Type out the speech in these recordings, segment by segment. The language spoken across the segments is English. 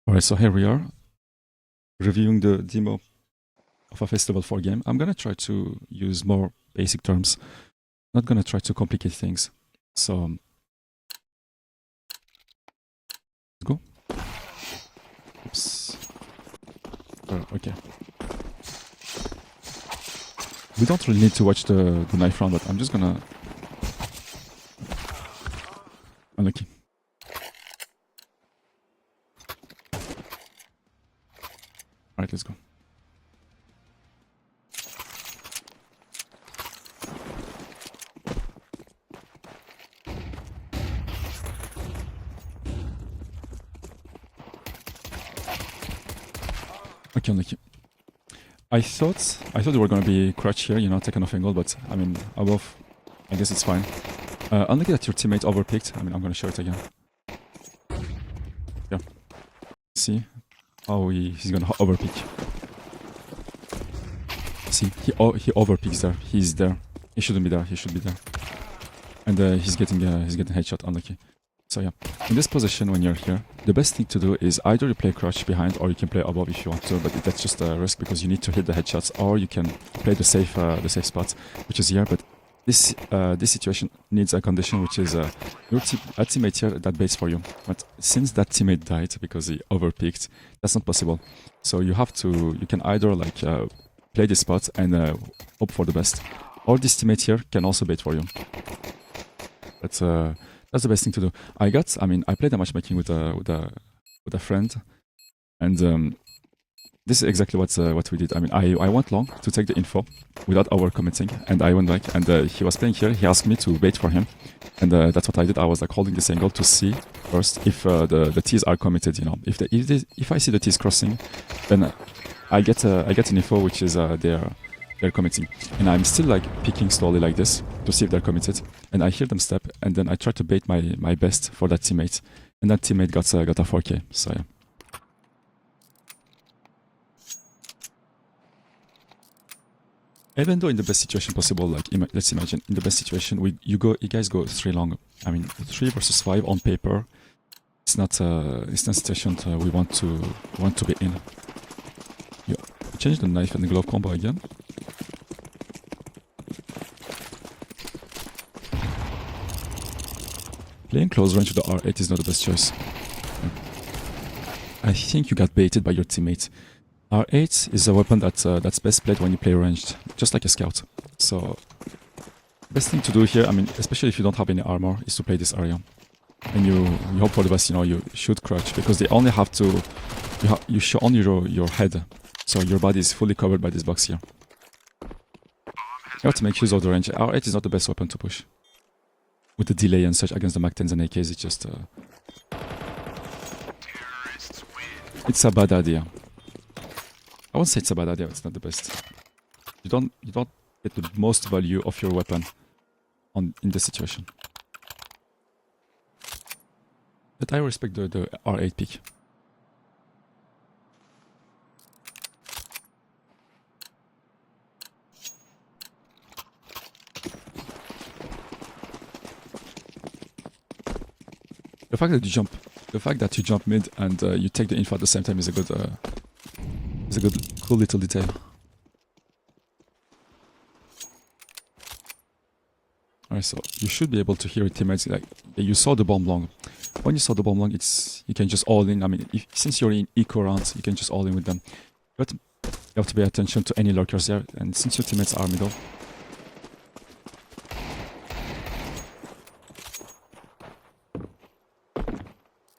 Alright, so here we are, reviewing the demo of a Festival 4 game. I'm gonna try to use more basic terms, not gonna try to complicate things. So, let's go. Oops. Okay. We don't really need to watch the knife round, but I'm just gonna... Unlucky. Alright, let's go. Okay, unlucky. I thought we were gonna be crouch here, you know, taken off angle, but I mean, above, I guess it's fine. Unlucky that your teammate overpicked. I mean, I'm gonna show it again. Yeah. See? Oh, he's gonna overpick. See, he overpicks there. He's there. He shouldn't be there. He should be there. And he's getting headshot. Unlucky. So yeah, in this position when you're here, the best thing to do is either you play crouch behind or you can play above if you want to. But that's just a risk because you need to hit the headshots, or you can play the safe spot, which is here. But this situation needs a condition, which is your teammate here that baits for you. But since that teammate died because he overpicked, that's not possible. So you can either like play this spot and hope for the best, or this teammate here can also bait for you. That's the best thing to do. I played a matchmaking with a friend, and this is exactly what we did. I mean, I went long to take the info without overcommitting, and I went back, and he was playing here. He asked me to wait for him, and that's what I did. I was like holding this angle to see first if the T's are committed. You know, if I see the T's crossing, then I get an info which is they're committing, and I'm still like peeking slowly like this to see if they're committed, and I hear them step, and then I try to bait my best for that teammate, and that teammate got a 4K. So yeah. Even though in the best situation possible, like let's imagine in the best situation you guys go 3 long. I mean 3 versus 5 on paper, it's not a situation we want to be in. Yeah, change the knife and the glove combo again. Playing close range with the R8 is not the best choice. I think you got baited by your teammate. R8 is a weapon that's best played when you play ranged, just like a scout. So, best thing to do here, I mean, especially if you don't have any armor, is to play this area. And you hope for the best, you know, you shoot crouch, because they only have to... You show only your head, so your body is fully covered by this box here. You have to make use of the range. R8 is not the best weapon to push. With the delay and such against the Mac-10s and AKs, it's just... It's a bad idea. I won't say it's a bad idea, it's not the best. You don't get the most value of your weapon in this situation. But I respect the R8 pick. The fact that you jump mid and you take the info at the same time is a good cool little detail. Alright, so you should be able to hear your teammates. Like you saw the bomb long. When you saw the bomb long, you can just all in. I mean, since you're in eco rounds, you can just all in with them. But you have to pay attention to any lurkers there. And since your teammates are middle,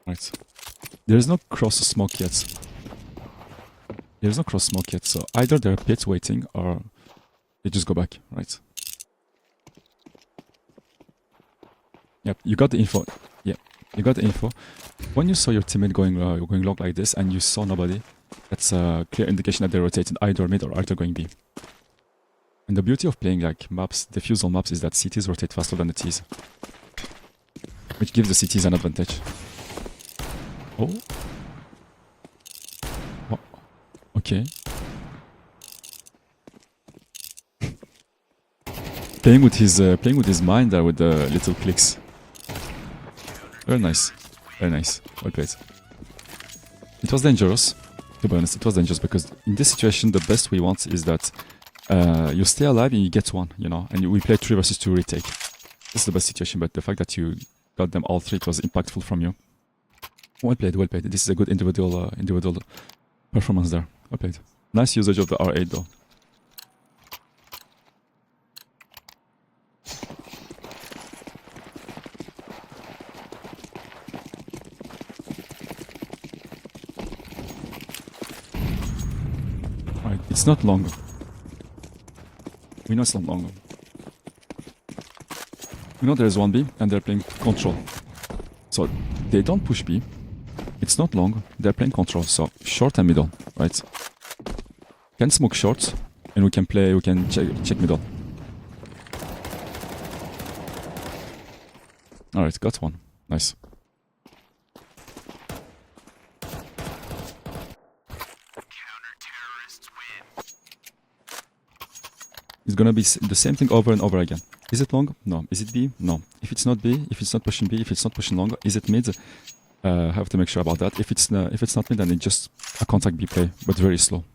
right? There is no cross smoke yet. There's no cross smoke yet, so either they're pit waiting or they just go back, right? Yep, you got the info. Yeah, you got the info. When you saw your teammate going long like this and you saw nobody, that's a clear indication that they're rotating either mid or either going B. And the beauty of playing like maps, diffusal maps, is that CTs rotate faster than the Ts, which gives the CTs an advantage. Oh. Okay. Playing with his mind there with the little clicks. Very nice. Very nice. Well played. It was dangerous, to be honest. It was dangerous because in this situation, the best we want is that you stay alive and you get one, you know, and we play 3 versus 2 retake. This is the best situation, but the fact that you got them all 3, it was impactful from you. Well played, well played. This is a good individual performance there. Well played. Nice usage of the R8 though. Alright, it's not long. We know it's not long. We know there's one B and they're playing control. So they don't push B. It's not long. They're playing control. So short and middle, right? Can smoke short and we can check middle. Alright, got one. Nice. It's gonna be the same thing over and over again. Is it long? No. Is it B? No. If it's not B, if it's not pushing B, if it's not pushing long, is it mid? Have to make sure about that. If it's not mid, then it's just a contact B play, but very slow.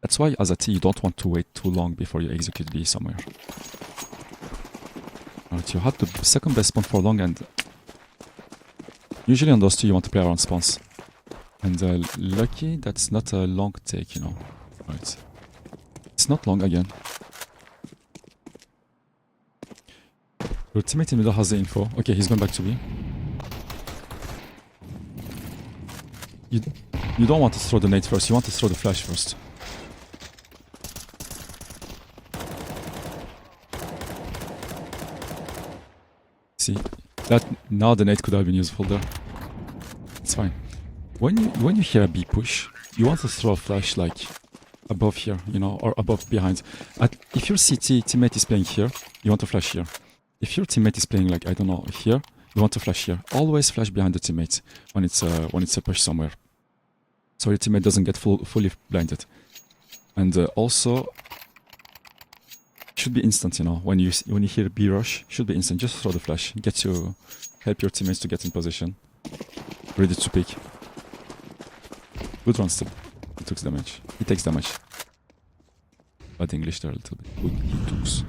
That's why as a T, you don't want to wait too long before you execute B somewhere. Alright, you had the second best spawn for long, and usually on those two you want to play around spawns. And lucky that's not a long take, you know. Alright. It's not long again. Your teammate in middle has the info. Okay, he's going back to B. You don't want to throw the nade first, you want to throw the flash first. See, that now the nade could have been useful there. It's fine. When you hear a B push, you want to throw a flash like above here, you know, or above behind. If your CT teammate is playing here, you want to flash here. If your teammate is playing like, I don't know, here, you want to flash here. Always flash behind the teammate when it's a push somewhere, so your teammate doesn't get fully blinded. And also, should be instant, you know. When you hear B rush, should be instant. Just throw the flash. Help your teammates to get in position, ready to pick. Good run still. He takes damage. He takes damage. Bad English there a little bit. Good. He takes.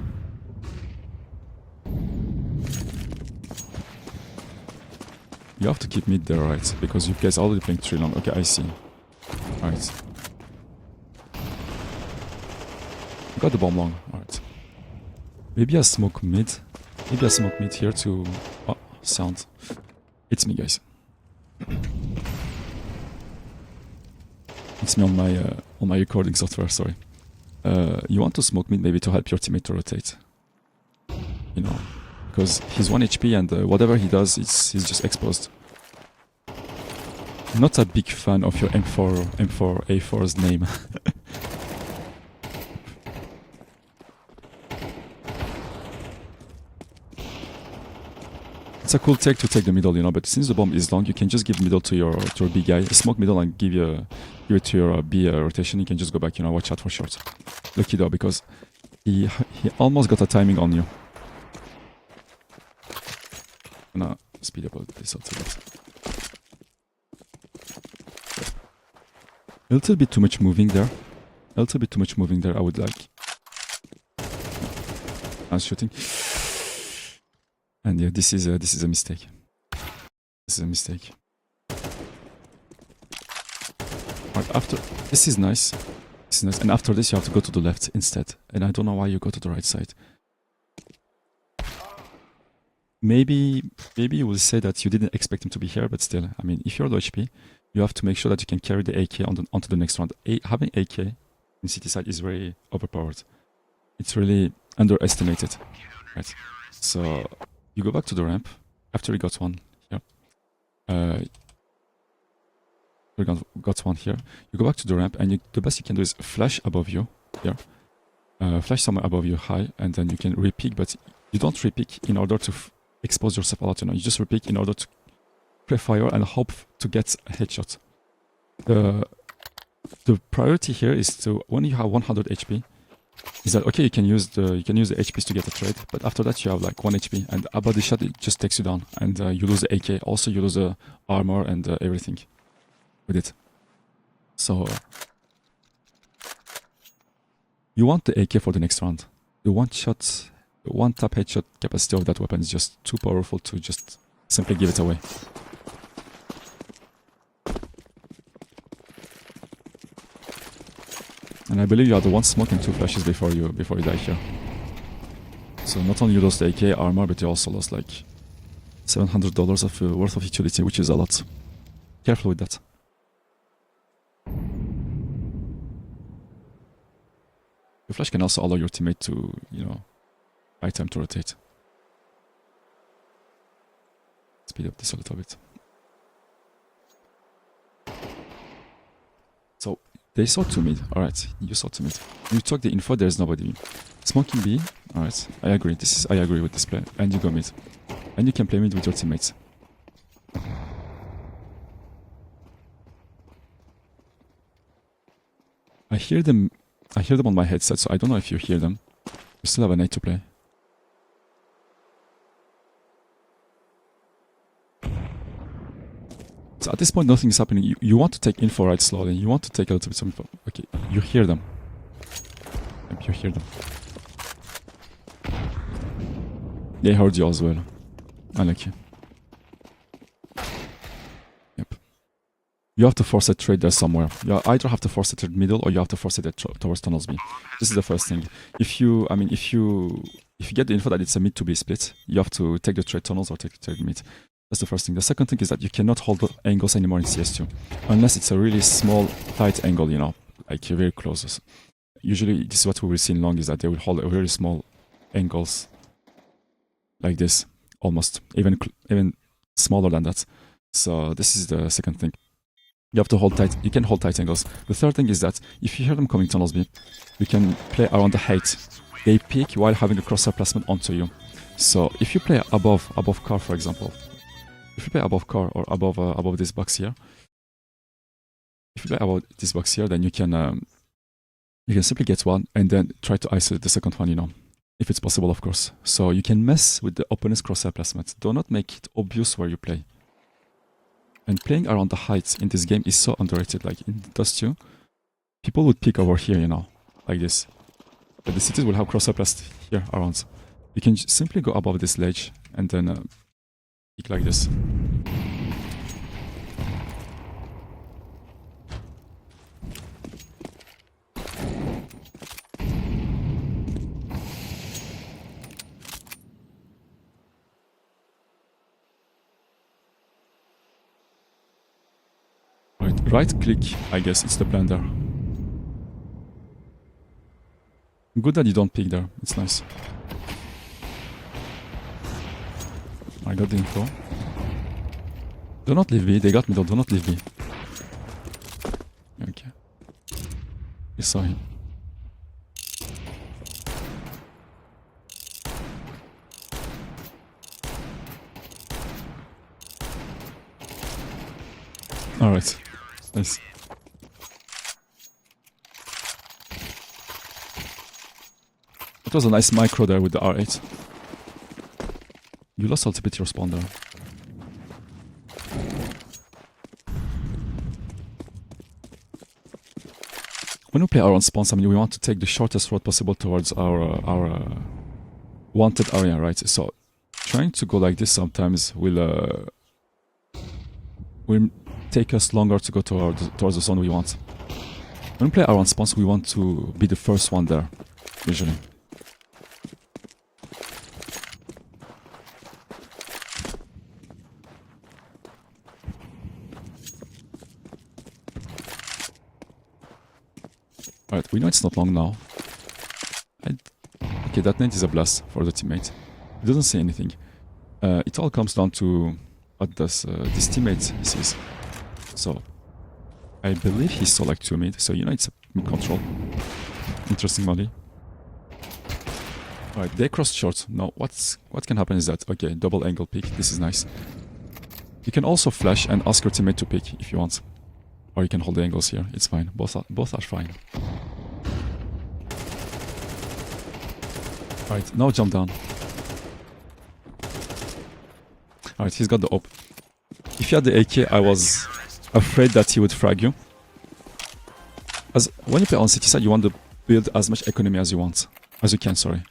You have to keep mid there, right? Because you guys are already playing 3 long. Okay, I see. Alright. Got the bomb long. Alright. Maybe I smoke mid. Maybe I smoke mid here to... Oh, sound. It's me, guys. It's me on my recording software, sorry. You want to smoke mid maybe to help your teammate to rotate. You know, because he's 1 HP and whatever he does, he's just exposed. Not a big fan of your M4A4's name. It's a cool take to take the middle, you know, but since the bomb is long, you can just give middle to your B guy, smoke middle and give it to your B rotation. You can just go back, you know, watch out for short. Lucky though, because he almost got a timing on you. I'm gonna speed up this a little bit. A little bit too much moving there. A little bit too much moving there, I would like. I was shooting. And yeah, this is a mistake. This is a mistake. Right, after this is nice. This is nice. And after this you have to go to the left instead. And I don't know why you go to the right side. Maybe you will say that you didn't expect him to be here, but still, I mean, if you're low HP, you have to make sure that you can carry the AK onto the next round. Having AK in city side is very overpowered. It's really underestimated, right? So you go back to the ramp after you got one here. You got one here. You go back to the ramp, and the best you can do is flash above you here. Flash somewhere above you high, and then you can repeat, but you don't repeat in order to expose yourself a lot, you know. You just repeat in order to pre-fire and hope to get a headshot. The priority here is to, when you have 100 HP, is that okay? You can use the HPs to get a trade, but after that you have like 1 HP, and a body shot, it just takes you down, and you lose the AK. Also, you lose the armor and everything with it. So you want the AK for the next round. The one tap headshot capacity of that weapon is just too powerful to just simply give it away. And I believe you are the one smoking 2 flashes before you die here. So not only you lost the AK armor, but you also lost like $700 of worth of utility, which is a lot. Careful with that. Your flash can also allow your teammate to, you know, right time to rotate. Speed up this a little bit. So they saw 2 mid. Alright, you saw 2 mid. You took the info, there's nobody. Smoking B. Alright, I agree. I agree with this play. And you go mid. And you can play mid with your teammates. I hear them on my headset, so I don't know if you hear them. We still have a night to play. So at this point, nothing is happening. You want to take info right slowly. You want to take a little bit of info. Okay, you hear them. Yep, you hear them. They heard you as well. Unlucky. Yep. You have to force a trade there somewhere. You either have to force it at middle or you have to force it towards tunnels B. This is the first thing. If you get the info that it's a mid to B split, you have to take the trade tunnels or take the trade mid. That's the first thing. The second thing is that you cannot hold angles anymore in CS2. Unless it's a really small, tight angle, you know, like you're very close. Usually, this is what we will see in long, is that they will hold very small angles. Like this, almost. Even smaller than that. So this is the second thing. You have to hold tight, you can hold tight angles. The third thing is that if you hear them coming tunnels B, you can play around the height. They peek while having a crosshair placement onto you. So if you play above car, for example, if you play above car or above this box here, then you can simply get one and then try to isolate the second one, you know, if it's possible, of course. So you can mess with the opponent's crosshair placement. Do not make it obvious where you play. And playing around the heights in this game is so underrated. Like in dust2, people would peek over here, you know, like this. But the cities will have crosshair placed here around. You can simply go above this ledge and then peek like this. Right click, I guess it's the plan there. Good that you don't peek there, it's nice. I got the info. Do not leave B, they got middle, do not leave B. Okay. You saw him. Alright. Nice. It was a nice micro there with the R8. You lost a little bit your spawn there. When we play our own spawns, I mean, we want to take the shortest road possible towards our wanted area, right? So trying to go like this sometimes will take us longer to go towards the zone we want. When we play our own spawns, we want to be the first one there, usually. Alright, we know it's not long now. Okay, that nade is a blast for the teammate. He doesn't say anything. It all comes down to what does this teammate sees. So, I believe he saw like 2 mid, so you know it's a mid control. Interesting money. Alright, they crossed short. Now, what can happen is that, okay, double angle pick, this is nice. You can also flash and ask your teammate to pick if you want. Or you can hold the angles here, it's fine. Both are fine. Alright, now jump down. Alright, he's got the op. If you had the AK, I was afraid that he would frag you. as when you play on city side, you want to build as much economy as you can. Sorry.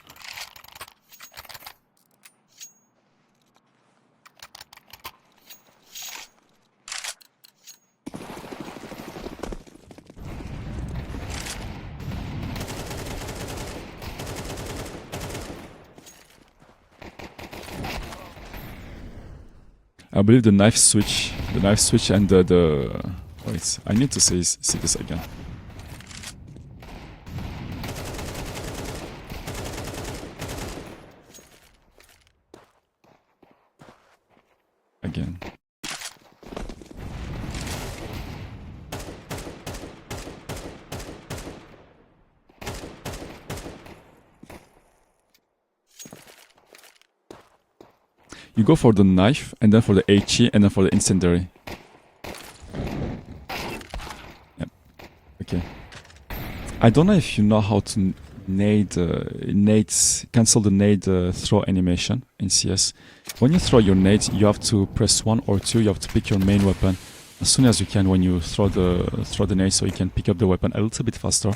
I believe the knife switch and the wait, I need to see this again. Again. You go for the knife, and then for the HE, and then for the incendiary. Yep. Okay. I don't know if you know how to cancel the nade throw animation in CS. When you throw your nade, you have to press 1 or 2. You have to pick your main weapon as soon as you can when you throw the nade, so you can pick up the weapon a little bit faster.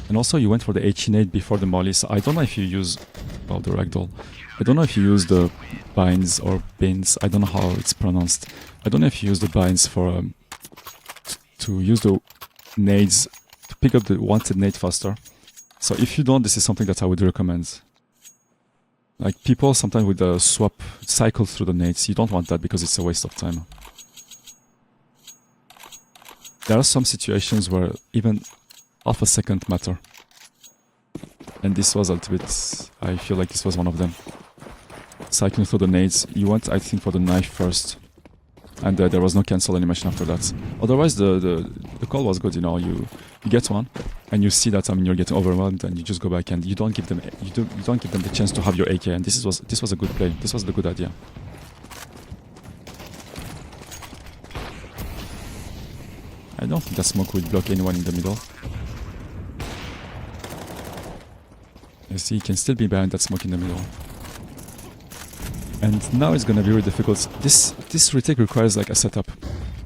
And also, you went for the HE nade before the molly. So I don't know if you use the ragdoll. I don't know if you use the binds or bins. I don't know how it's pronounced. I don't know if you use the binds for to use the nades to pick up the wanted nade faster. So if you don't, this is something that I would recommend. Like people sometimes with the swap cycle through the nades. You don't want that because it's a waste of time. There are some situations where even half a second matter. And this was a little bit, I feel like this was one of them. Cycling through the nades, you went I think for the knife first. And there was no cancel animation after that. Otherwise the call was good, you know, you get one and you see that you're getting overwhelmed and you just go back and you don't give them the chance to have your AK, and this was a good play. This was the good idea. I don't think that smoke would block anyone in the middle. You see, you can still be behind that smoke in the middle. And now it's gonna be really difficult. This retake requires like a setup.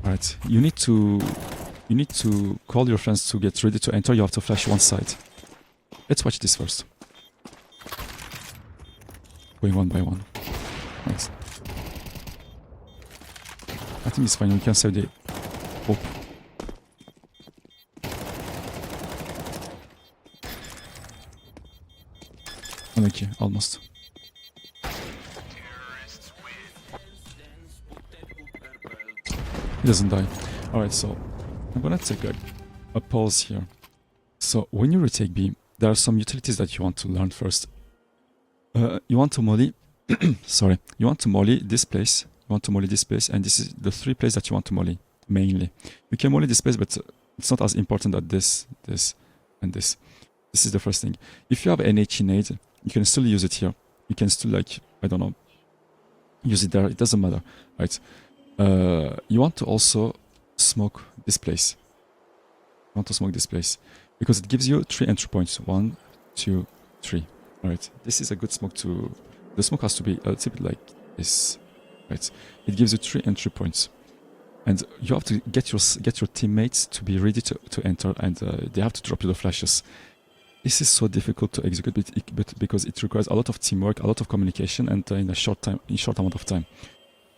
Alright, you need to call your friends to get ready to enter. You have to flash one side. Let's watch this first. Going one by one. Nice. I think it's fine. We can save the hope. Okay, almost. He doesn't die. Alright, so I'm gonna take a pause here. So when you retake B, there are some utilities that you want to learn first. You want to molly sorry, you want to molly this place, you want to molly this place, and this is the 3 places that you want to molly mainly. You can molly this place, but it's not as important as this, and this. This is the first thing. If you have an HE nade, you can still use it here. You can still, like, I don't know, use it there. It doesn't matter, right? You want to also smoke this place. You want to smoke this place because it gives you 3 entry points. 1, 2, 3. All right. This is a good smoke to. The smoke has to be a little bit like this, right? It gives you 3 entry points, and you have to get your teammates to be ready to enter, and they have to drop you the flashes. This is so difficult to execute, but because it requires a lot of teamwork, a lot of communication, and in a short amount of time.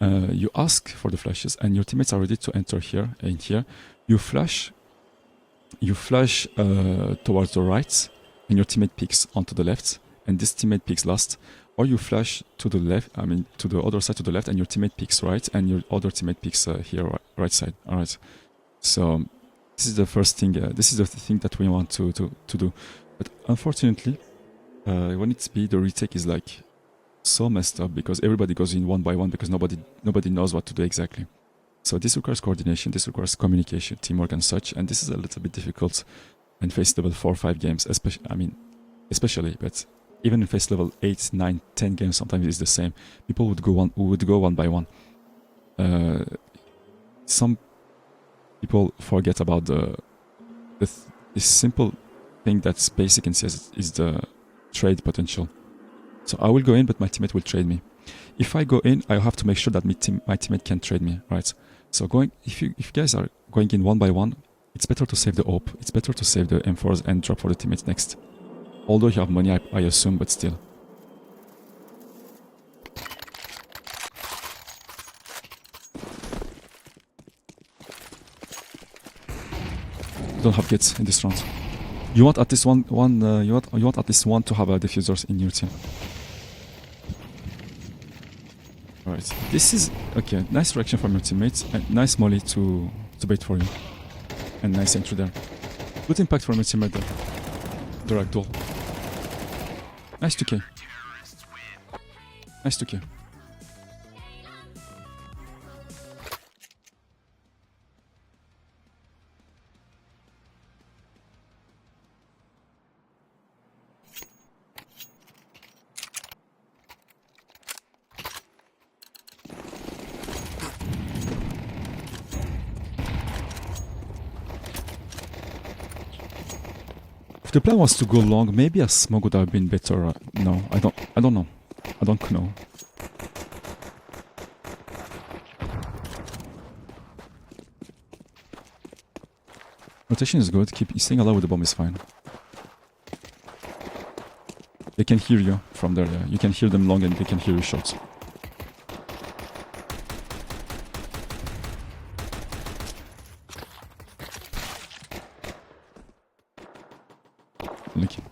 You ask for the flashes, and your teammates are ready to enter here and here. You flash towards the right, and your teammate peeks onto the left, and this teammate peeks last. Or you flash to the left, to the other side to the left, and your teammate peeks right, and your other teammate peeks here, right side. All right. So this is the first thing. This is the thing that we want to do. But unfortunately, when it's B, the retake is like so messed up because everybody goes in one by one because nobody knows what to do exactly. So this requires coordination, this requires communication, teamwork and such, and this is a little bit difficult in face level 4 or 5 games, especially, but even in face level 8, 9, 10 games sometimes it's the same. People would go one by one. Some people forget about this simple thing that's basic in CS is the trade potential. So I will go in, but my teammate will trade me. If I go in, I have to make sure that my teammate can trade me, right? So if you guys are going in one by one, it's better to save the AWP, it's better to save the M4s and drop for the teammates next. Although you have money, I assume, but still. You don't have kids in this round. You want at least one you want at least one to have a diffusers in your team. Alright, this is okay. Nice reaction from your teammates and nice molly to bait for you. And nice entry there. Good impact from your teammate there. The ragdoll. Nice 2k. Nice 2k. If the plan was to go long, maybe a smoke would have been better. No, I don't know. I don't know. Rotation is good. Keep staying alive with the bomb is fine. They can hear you from there. Yeah. You can hear them long and they can hear you short. Lucky.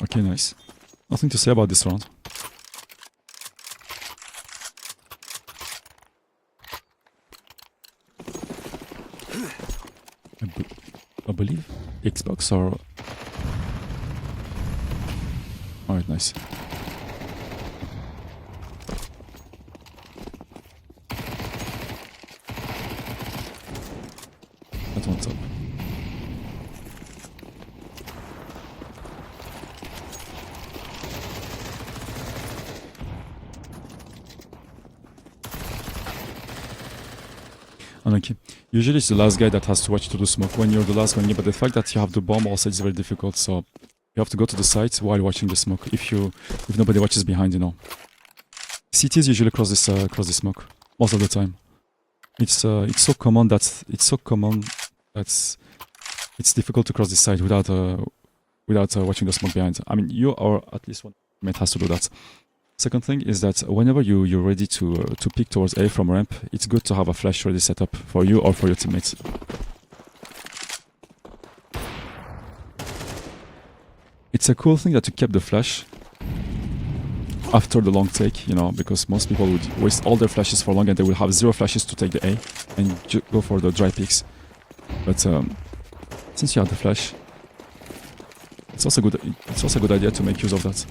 Okay, nice. Nothing to say about this round. I believe Xbox or... Alright, nice. That one's up. Unlucky. Usually it's the last guy that has to watch to do smoke when you're the last one, but the fact that you have the bomb also is very difficult, so you have to go to the site while watching the smoke if nobody watches behind, you know. CTs usually cross this smoke most of the time. It's so common that it's difficult to cross this site without watching the smoke behind. I mean, you or at least one teammate has to do that. Second thing is that whenever you're ready to peek towards A from ramp, it's good to have a flash ready set up for you or for your teammates. It's a cool thing that you kept the flash after the long take, you know, because most people would waste all their flashes for long and they will have 0 flashes to take the A and go for the dry peeks. But since you have the flash, it's also a good idea to make use of that.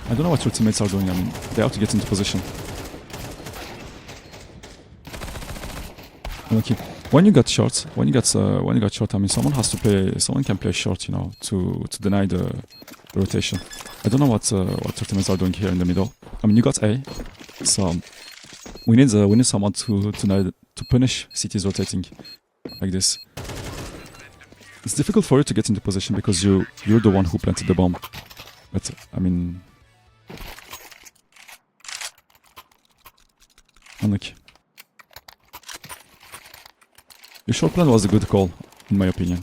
I don't know what your teammates are doing. I mean, they have to get into position. Okay. When you got short, I mean, someone can play short, you know, to deny the rotation. I don't know what your teammates are doing here in the middle. I mean, you got A, so we need someone to punish CTs rotating like this. It's difficult for you to get into position because you're the one who planted the bomb. But I mean. Unlucky. Your short plan was a good call, in my opinion.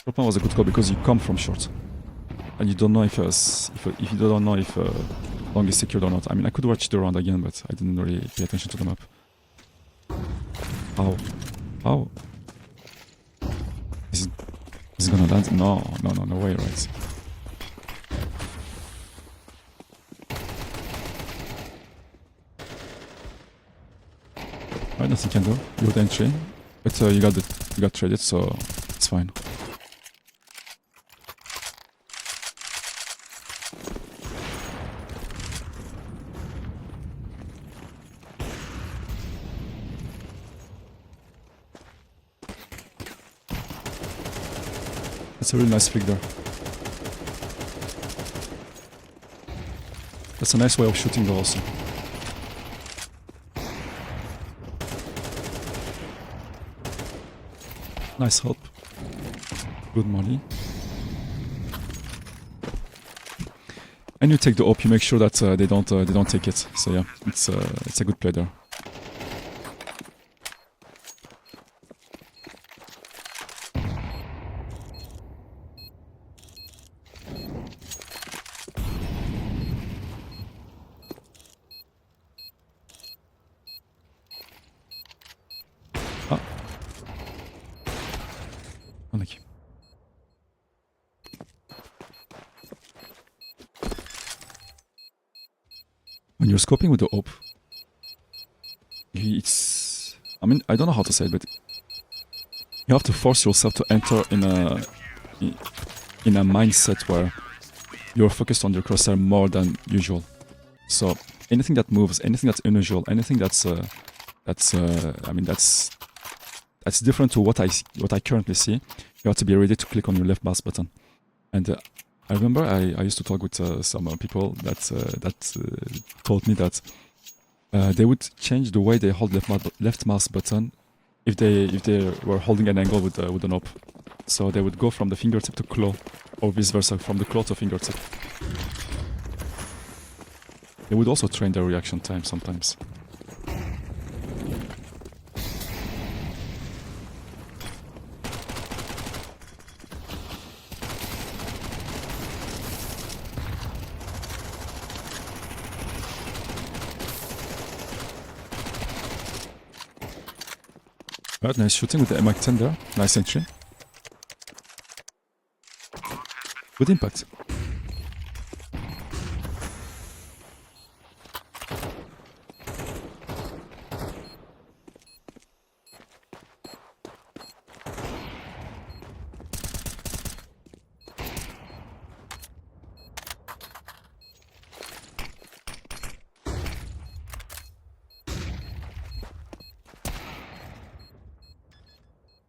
Short plan was a good call because you come from short, and you don't know if long is secured or not. I mean, I could watch the round again, but I didn't really pay attention to the map. How? How? Is it gonna land? No way, right? Alright, nothing you can do. You got entry, but you got traded, so it's fine. That's a really nice flick there. That's a nice way of shooting though also. Nice help. Good molly. And you take the op, you make sure that they don't take it. So yeah, it's a good play there. Ah. Unlucky. When you're scoping with the op, it's... I mean, I don't know how to say it, but you have to force yourself to enter in a mindset where you're focused on your crosshair more than usual. So anything that moves, anything that's unusual, anything that's different to what I currently see, you have to be ready to click on your left mouse button. And I remember I used to talk with some people that told me that they would change the way they hold left mouse button if they were holding an angle with an op. So they would go from the fingertip to claw, or vice versa, from the claw to fingertip. They would also train their reaction time sometimes. Alright, nice shooting with the MX-10 there. Nice entry. Good impact.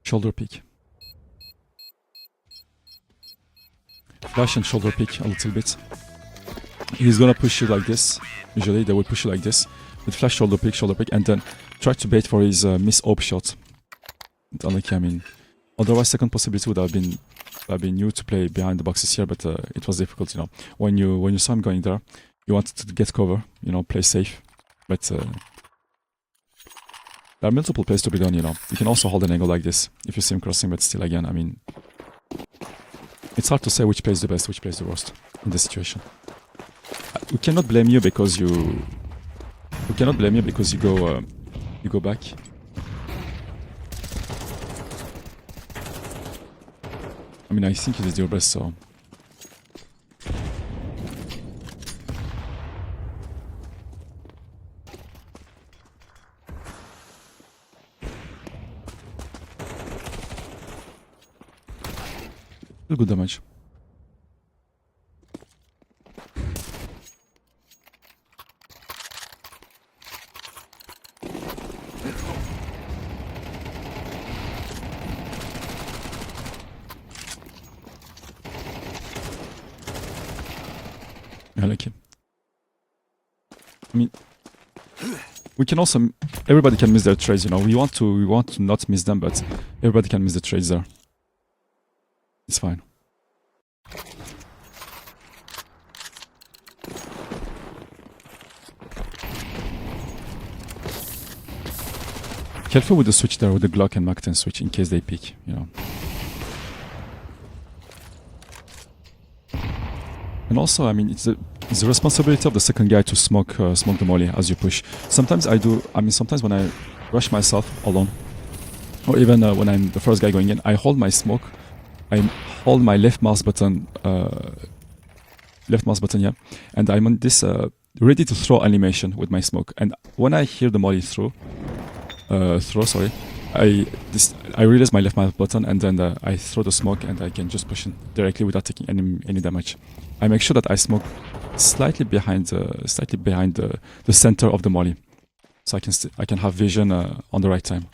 Shoulder peek. Flash and shoulder peek a little bit. He's gonna push you like this. Usually they will push you like this. With flash, shoulder peek, and then try to bait for his miss op shot. Unlucky, I mean. Otherwise, second possibility would have been you to play behind the boxes here, but it was difficult, you know. When you saw him going there, you wanted to get cover, you know, play safe. But there are multiple plays to be done, you know. You can also hold an angle like this if you see him crossing, but still, again, I mean, it's hard to say which play is the best, which play is the worst in this situation. We cannot blame you because you go back. I mean, I think you did your best, so. Good damage. I like him. I mean, we can also, everybody can miss their trades, you know. We want to not miss them, but everybody can miss the trades there. It's fine. Careful with the switch there, with the Glock and Mac-10 switch, in case they peek, you know. And also, I mean, it's the responsibility of the second guy to smoke the molly as you push. Sometimes I do. I mean, sometimes when I rush myself alone, or even when I'm the first guy going in, I hold my smoke. I hold my left mouse button, yeah, and I'm on this ready to throw animation with my smoke. And when I hear the molly throw, I release my left mouse button, and then I throw the smoke, and I can just push in directly without taking any damage. I make sure that I smoke slightly behind the center of the molly, so I can have vision on the right time.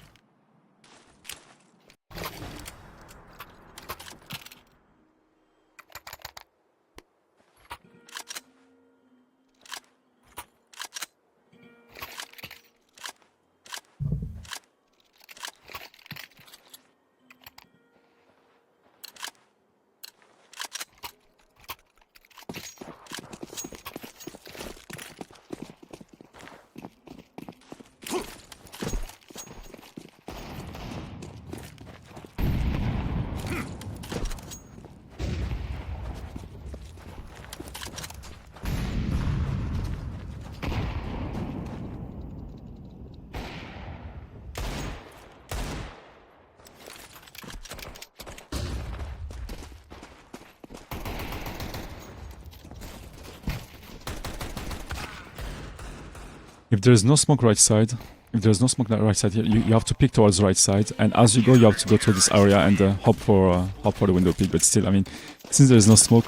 If there's no smoke right side, here, you have to pick towards the right side, and as you go, you have to go to this area and hop for the window pick. But still, I mean, since there is no smoke,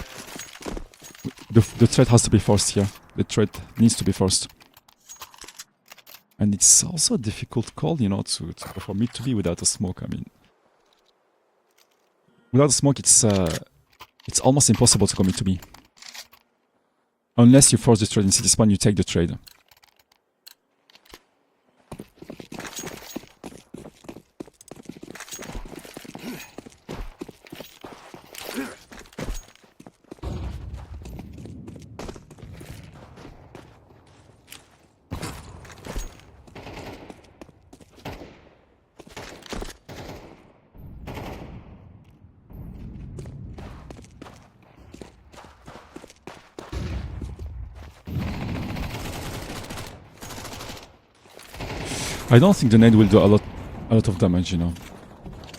the trade has to be forced here. The trade needs to be forced, and it's also a difficult call, you know, for me to be without a smoke. I mean, without a smoke, it's almost impossible to commit to B, unless you force the trade in city spawn. You take the trade. I don't think the nade will do a lot of damage, you know.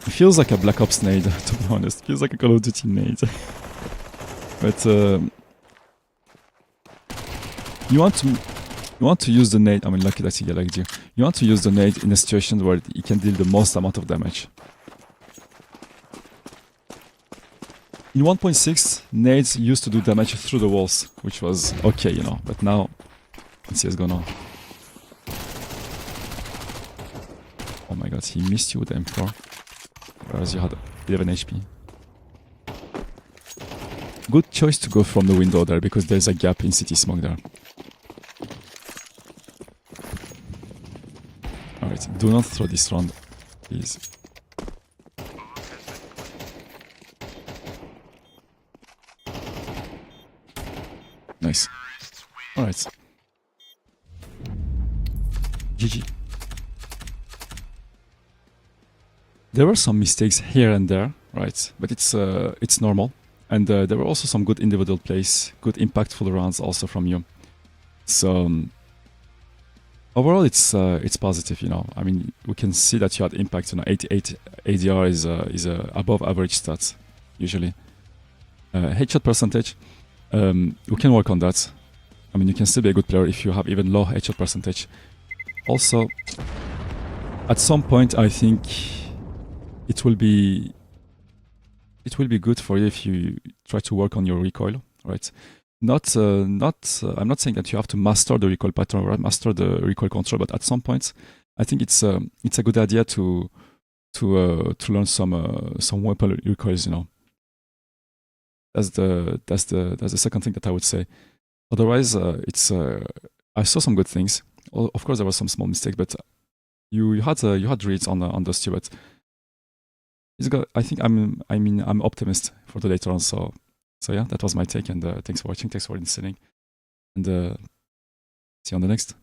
It feels like a Black Ops nade, to be honest. It feels like a Call of Duty nade. But you want to use the nade. I mean, lucky that he liked you. You want to use the nade in a situation where it can deal the most amount of damage. In 1.6, nades used to do damage through the walls, which was okay, you know. But now, in CS:GO now. Oh my god, he missed you with the M4. Whereas you had 11 HP. Good choice to go from the window there, because there's a gap in city smoke there. Alright, do not throw this round, please. Nice. Alright. GG. There were some mistakes here and there, right? But it's normal. And there were also some good individual plays, good impactful rounds also from you. So overall, it's positive, you know. I mean, we can see that you had impact. You know, 88 ADR is a above average stat usually. Headshot percentage, we can work on that. I mean, you can still be a good player if you have even low headshot percentage. Also, at some point, I think it will be good for you if you try to work on your recoil, right? I'm not saying that you have to master the recoil pattern or master the recoil control, but at some point, I think it's a good idea to learn some weapon recoils. You know, that's the second thing that I would say. Otherwise, I saw some good things. Of course, there were some small mistakes, but you had reads on dust2, but I think I'm optimist for the later on. So yeah, that was my take, and thanks for watching, thanks for listening, and see you on the next.